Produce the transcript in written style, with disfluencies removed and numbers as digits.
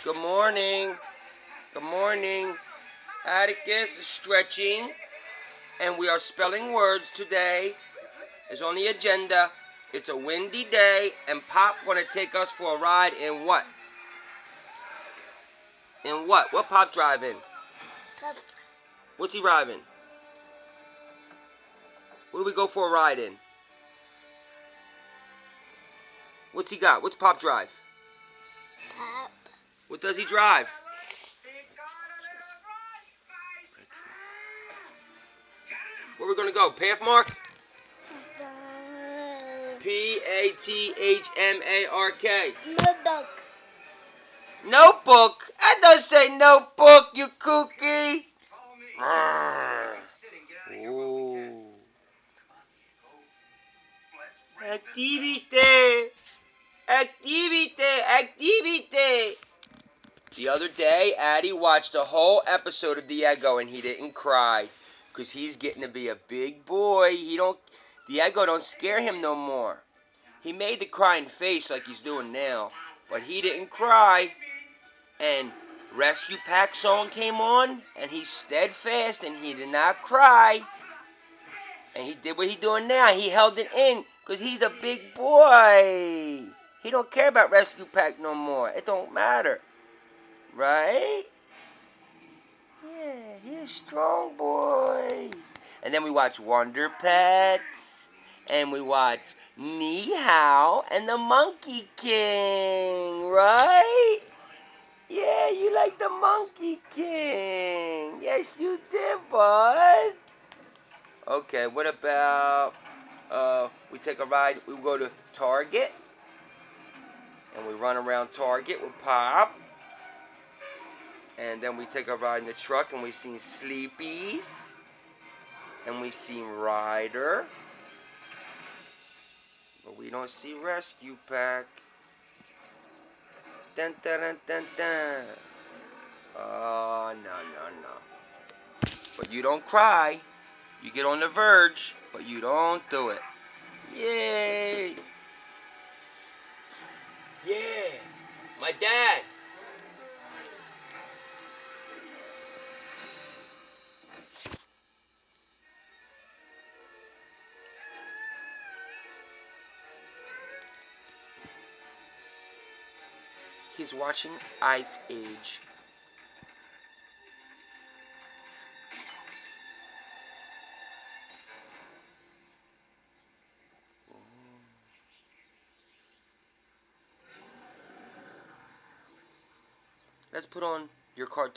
Good morning. Good morning. Atticus is stretching, and we are spelling words today. It's on the agenda. It's a windy day, and Pop gonna take us for a ride in what? In what? What Pop driving? What's he driving? What do we go for a ride in? What's he got? What's Pop drive? Pop. What does he drive? Where we gonna go? Pathmark? Pathmark. Notebook. Notebook? I don't say notebook, you kooky. Ooh. Activité. Activité. The other day, Addie watched a whole episode of Diego and he didn't cry. Because he's getting to be a big boy. Diego don't scare him no more. He made the crying face like he's doing now. But he didn't cry. And Rescue Pack song came on. And he's steadfast and he did not cry. And he did what he doing now. He held it in. Because he's a big boy. He don't care about Rescue Pack no more. It don't matter. Right? Yeah, he's a strong boy. And then we watch Wonder Pets. And we watch Ni Hao and the Monkey King. Right? Yeah, you like the Monkey King. Yes, you did, bud. Okay, what about... we take a ride. We go to Target. And we run around Target with Pop. And then we take a ride in the truck and we seen Sleepies. And we seen Ryder. But we don't see Rescue Pack. Dun dun dun dun dun. Oh, no. But you don't cry. You get on the verge, but you don't do it. Yay! Yeah! My dad! He's watching Ice Age. Let's put on your cartoon.